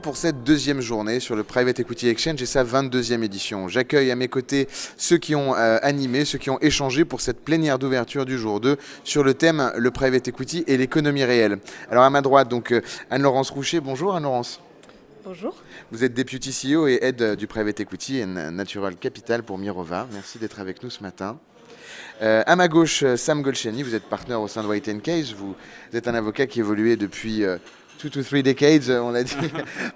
pour cette deuxième journée sur le Private Equity Exchange et sa 22e édition. J'accueille à mes côtés ceux qui ont animé, ceux qui ont échangé pour cette plénière d'ouverture du jour 2 sur le thème le Private Equity et l'économie réelle. Alors à ma droite, donc Anne-Laurence Roucher. Bonjour Anne-Laurence. Bonjour. Vous êtes Deputy CEO et Head du Private Equity and Natural Capital pour Mirova. Merci d'être avec nous ce matin. À ma gauche, Sam Golshani, vous êtes partenaire au sein de White & Case. Vous êtes un avocat qui évoluait depuis 2 to 3 decades, on l'a dit,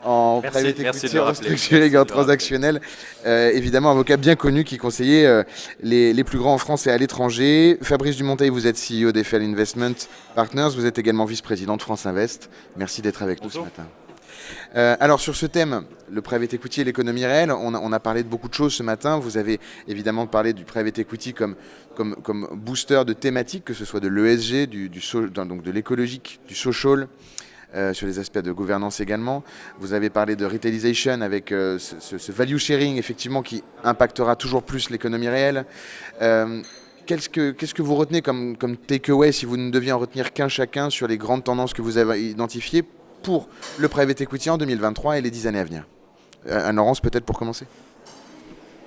en private equity, en structuring, en transactionnel. Évidemment, avocat bien connu qui conseillait les plus grands en France et à l'étranger. Fabrice Dumonteil, vous êtes CEO d'Eiffel Investment Partners. Vous êtes également vice-président de France Invest. Merci d'être avec nous ce matin. Alors sur ce thème, le private equity et l'économie réelle, on a parlé de beaucoup de choses ce matin. Vous avez évidemment parlé du private equity comme booster de thématiques, que ce soit de l'ESG, donc de l'écologique, du social, sur les aspects de gouvernance également. Vous avez parlé de retailisation avec ce value sharing effectivement qui impactera toujours plus l'économie réelle. Qu'est-ce que vous retenez comme takeaway si vous ne deviez en retenir qu'un chacun sur les grandes tendances que vous avez identifiées pour le private equity en 2023 et les 10 années à venir? Anne-Laurence, peut-être pour commencer.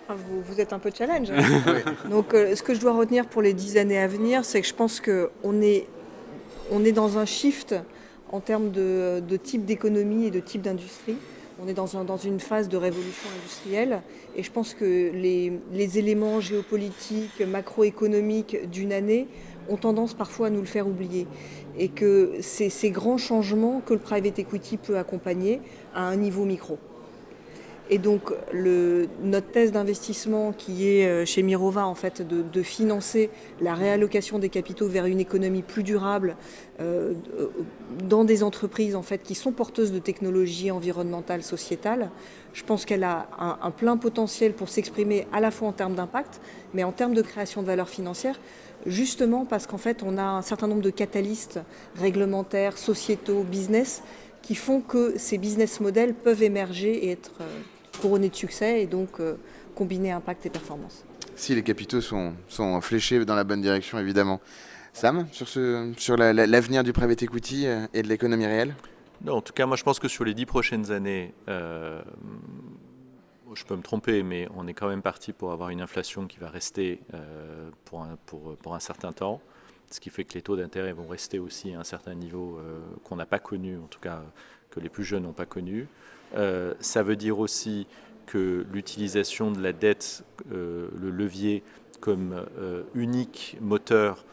Vous êtes un peu challenge. Oui. Donc, ce que je dois retenir pour les 10 années à venir, c'est que je pense qu'on est dans un shift en termes de type d'économie et de type d'industrie. On est dans une phase de révolution industrielle et je pense que les éléments géopolitiques, macroéconomiques d'une année ont tendance parfois à nous le faire oublier. Et que c'est ces grands changements que le private equity peut accompagner à un niveau micro. Et donc notre thèse d'investissement qui est chez Mirova en fait de financer la réallocation des capitaux vers une économie plus durable dans des entreprises en fait qui sont porteuses de technologies environnementales, sociétales, je pense qu'elle a un plein potentiel pour s'exprimer à la fois en termes d'impact, mais en termes de création de valeur financière, justement parce qu'en fait on a un certain nombre de catalystes réglementaires, sociétaux, business, qui font que ces business models peuvent émerger et être couronnés de succès et donc combiner impact et performance. Si les capitaux sont fléchés dans la bonne direction, évidemment. Sam, sur l'avenir du private equity et de l'économie réelle? Non, en tout cas, moi je pense que sur les 10 prochaines années, je peux me tromper, mais on est quand même parti pour avoir une inflation qui va rester pour un certain temps, ce qui fait que les taux d'intérêt vont rester aussi à un certain niveau qu'on n'a pas connu, en tout cas que les plus jeunes n'ont pas connu. Ça veut dire aussi que l'utilisation de la dette, le levier comme unique moteur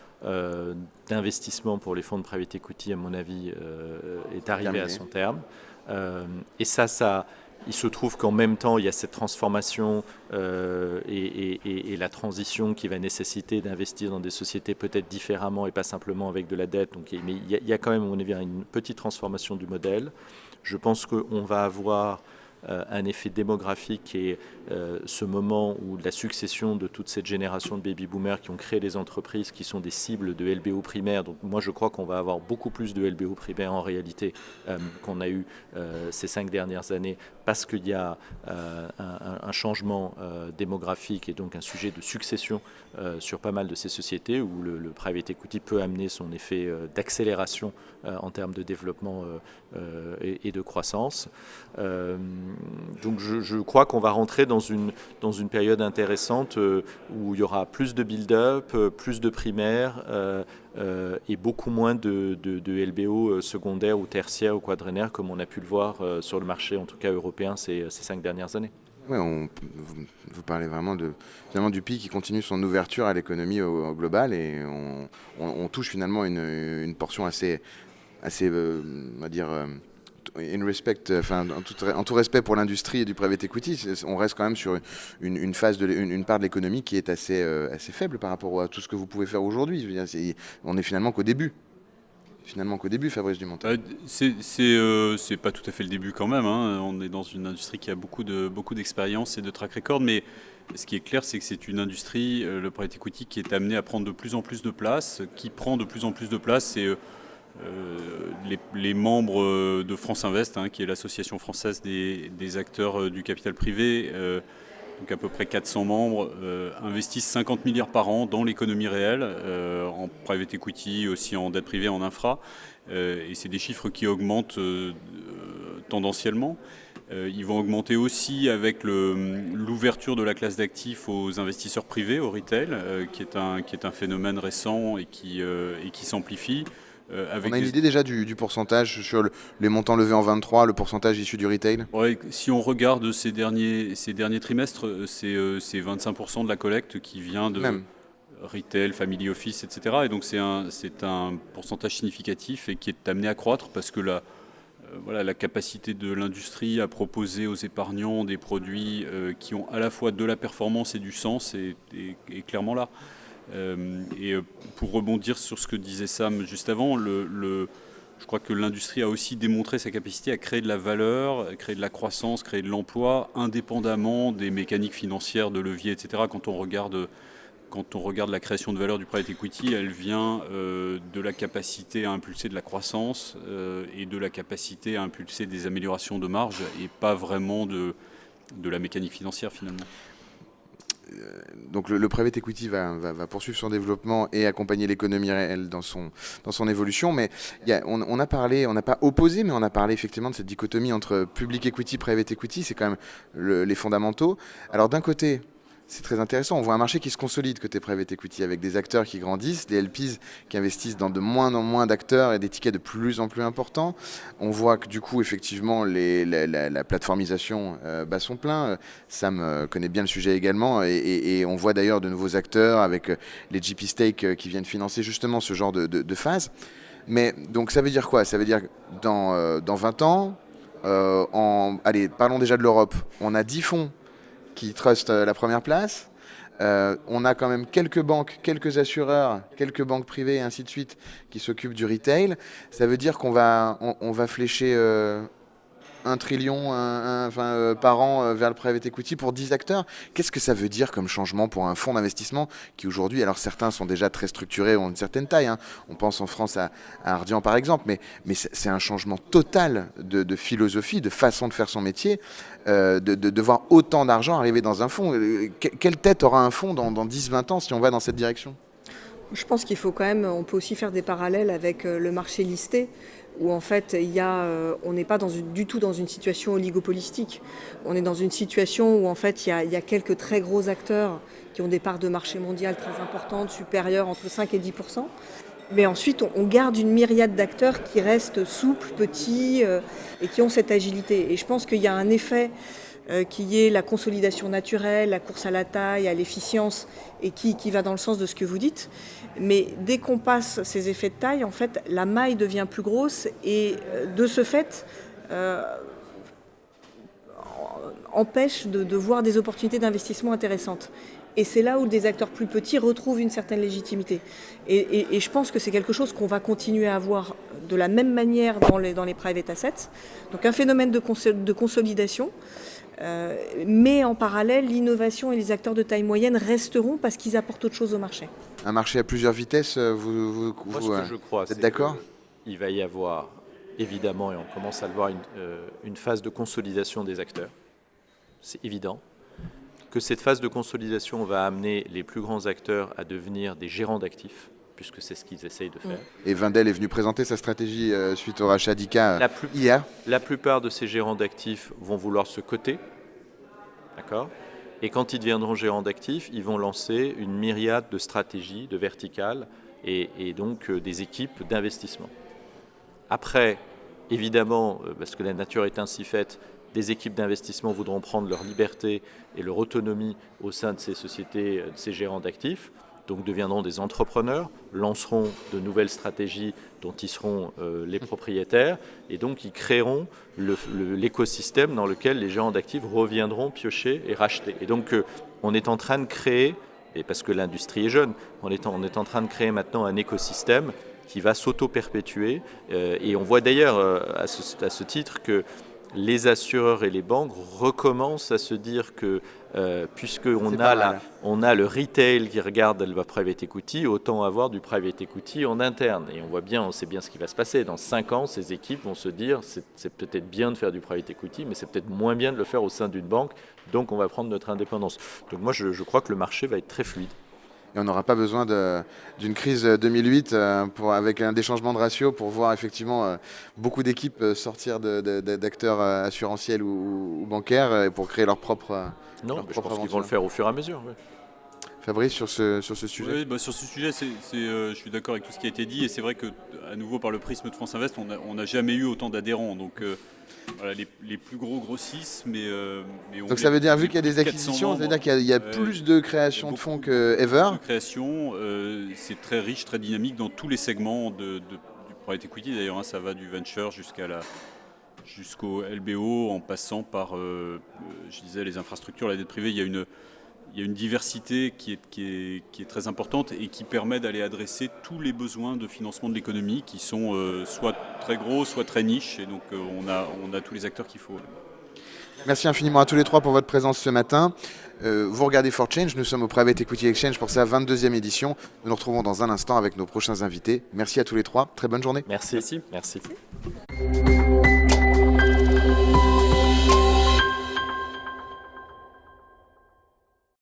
d'investissement pour les fonds de private equity, à mon avis, est arrivé à son terme. Et ça, il se trouve qu'en même temps, il y a cette transformation et la transition qui va nécessiter d'investir dans des sociétés peut-être différemment et pas simplement avec de la dette. Donc, mais il y a quand même, à mon avis, une petite transformation du modèle. Je pense qu'on va avoir un effet démographique et ce moment où la succession de toute cette génération de baby-boomers qui ont créé des entreprises qui sont des cibles de LBO primaires. Donc moi je crois qu'on va avoir beaucoup plus de LBO primaires en réalité qu'on a eu ces 5 dernières années parce qu'il y a un changement démographique et donc un sujet de succession sur pas mal de ces sociétés où le private equity peut amener son effet d'accélération en termes de développement et de croissance. Donc je crois qu'on va rentrer dans une période intéressante où il y aura plus de build-up, plus de primaires et beaucoup moins de LBO secondaires ou tertiaires ou quadrennaires comme on a pu le voir sur le marché, en tout cas européen, ces 5 dernières années. Oui, vous parlez vraiment finalement du PI qui continue son ouverture à l'économie au global et on touche finalement une portion assez on va dire, en tout respect pour l'industrie et du private equity, on reste quand même sur une part de l'économie qui est assez faible par rapport à tout ce que vous pouvez faire aujourd'hui. On est finalement qu'au début. Fabrice Dumonteil. C'est pas tout à fait le début quand même. Hein. On est dans une industrie qui a beaucoup d'expérience et de track record, mais ce qui est clair, c'est que c'est une industrie, le private equity, qui est amené à prendre de plus en plus de place, qui prend de plus en plus de place. Et les membres de France Invest, qui est l'association française des acteurs du capital privé, donc à peu près 400 membres, investissent 50 milliards par an dans l'économie réelle, en private equity, aussi en dette privée, en infra. Et c'est des chiffres qui augmentent tendanciellement. Ils vont augmenter aussi avec l'ouverture de la classe d'actifs aux investisseurs privés, au retail, qui est un phénomène récent et qui s'amplifie. On a une idée déjà du pourcentage sur les montants levés en 23, le pourcentage issu du retail? Ouais, si on regarde ces derniers trimestres, c'est 25% de la collecte qui vient de retail, family office, etc. Et donc c'est un pourcentage significatif et qui est amené à croître parce que la capacité de l'industrie à proposer aux épargnants des produits qui ont à la fois de la performance et du sens est clairement là. Pour rebondir sur ce que disait Sam juste avant, je crois que l'industrie a aussi démontré sa capacité à créer de la valeur, à créer de la croissance, créer de l'emploi, indépendamment des mécaniques financières, de levier, etc. Quand on regarde la création de valeur du private equity, elle vient de la capacité à impulser de la croissance et de la capacité à impulser des améliorations de marge et pas vraiment de la mécanique financière finalement. Donc le private equity va poursuivre son développement et accompagner l'économie réelle dans son évolution. Mais on n'a pas opposé, mais on a parlé effectivement de cette dichotomie entre public equity, private equity. C'est quand même les fondamentaux. Alors d'un côté, c'est très intéressant. On voit un marché qui se consolide côté private equity avec des acteurs qui grandissent, des LPs qui investissent dans de moins en moins d'acteurs et des tickets de plus en plus importants. On voit que du coup, effectivement, la plateformisation bat son plein. Sam connaît bien le sujet également et on voit d'ailleurs de nouveaux acteurs avec les GP Stake qui viennent financer justement ce genre de phase. Mais donc ça veut dire quoi? Ça veut dire que dans 20 ans, allez, parlons déjà de l'Europe. On a 10 fonds qui trustent la première place. On a quand même quelques banques, quelques assureurs, quelques banques privées et ainsi de suite qui s'occupent du retail. Ça veut dire qu'on va flécher 1 trillion par an vers le private equity pour 10 acteurs. Qu'est-ce que ça veut dire comme changement pour un fonds d'investissement qui aujourd'hui, alors certains sont déjà très structurés, ont une certaine taille, hein. On pense en France à Ardian par exemple, mais c'est un changement total de philosophie, de façon de faire son métier, de voir autant d'argent arriver dans un fonds. Quelle tête aura un fonds dans 10-20 ans si on va dans cette direction? Je pense qu'il faut quand même, on peut aussi faire des parallèles avec le marché listé, où en fait on n'est pas du tout dans une situation oligopolistique. On est dans une situation où en fait il y a quelques très gros acteurs qui ont des parts de marché mondial très importantes, supérieures entre 5 et 10%. Mais ensuite on garde une myriade d'acteurs qui restent souples, petits et qui ont cette agilité. Et je pense qu'il y a un effet qui est la consolidation naturelle, la course à la taille, à l'efficience, et qui va dans le sens de ce que vous dites. Mais dès qu'on passe ces effets de taille, en fait, la maille devient plus grosse et de ce fait empêche de voir des opportunités d'investissement intéressantes. Et c'est là où des acteurs plus petits retrouvent une certaine légitimité. Et je pense que c'est quelque chose qu'on va continuer à avoir de la même manière dans les private assets. Donc un phénomène de consolidation. Mais en parallèle, l'innovation et les acteurs de taille moyenne resteront parce qu'ils apportent autre chose au marché. Un marché à plusieurs vitesses, Moi, ce que je crois, êtes d'accord? Il va y avoir, évidemment, et on commence à le voir, une phase de consolidation des acteurs. C'est évident. Que cette phase de consolidation va amener les plus grands acteurs à devenir des gérants d'actifs, puisque c'est ce qu'ils essayent de faire. Et Wendel est venu présenter sa stratégie suite au rachat d'ICA hier. La plupart de ces gérants d'actifs vont vouloir se coter, d'accord ? Et quand ils deviendront gérants d'actifs, ils vont lancer une myriade de stratégies, de verticales, et donc des équipes d'investissement. Après, évidemment, parce que la nature est ainsi faite, des équipes d'investissement voudront prendre leur liberté et leur autonomie au sein de ces sociétés, de ces gérants d'actifs, donc deviendront des entrepreneurs, lanceront de nouvelles stratégies dont ils seront les propriétaires, et donc ils créeront l'écosystème dans lequel les gérants d'actifs reviendront piocher et racheter. Et donc on est en train de créer, et parce que l'industrie est jeune, on est en train de créer maintenant un écosystème qui va s'auto-perpétuer, et on voit d'ailleurs à ce titre que les assureurs et les banques recommencent à se dire que puisqu'on a le retail qui regarde le private equity, autant avoir du private equity en interne. Et on sait bien ce qui va se passer. Dans 5 ans, ces équipes vont se dire c'est peut-être bien de faire du private equity, mais c'est peut-être moins bien de le faire au sein d'une banque, donc on va prendre notre indépendance. Donc moi, je crois que le marché va être très fluide. et on n'aura pas besoin d'une crise 2008 avec des changements de ratio pour voir effectivement beaucoup d'équipes sortir d'acteurs assurantiels ou bancaires pour créer leur propre Non, mais je pense qu'ils vont le faire au fur et à mesure. Oui. Fabrice, sur ce sujet. Oui, bah sur ce sujet, je suis d'accord avec tout ce qui a été dit, et c'est vrai que, à nouveau, par le prisme de France Invest, on n'a jamais eu autant d'adhérents. Donc, voilà, les plus gros grossissent, mais donc ça veut dire, vu qu'il y a des acquisitions, ça veut dire qu'il y a plus de création de fonds que ever. De création, c'est très riche, très dynamique dans tous les segments du private equity. D'ailleurs, ça va du venture jusqu'au LBO, en passant par, je disais, les infrastructures, la dette privée. Il y a une diversité qui est très importante et qui permet d'aller adresser tous les besoins de financement de l'économie qui sont soit très gros, soit très niches. Et donc on a tous les acteurs qu'il faut. Merci infiniment à tous les trois pour votre présence ce matin. Vous regardez For Change, nous sommes au Private Equity Exchange pour sa 22e édition. Nous nous retrouvons dans un instant avec nos prochains invités. Merci à tous les trois, très bonne journée. Merci.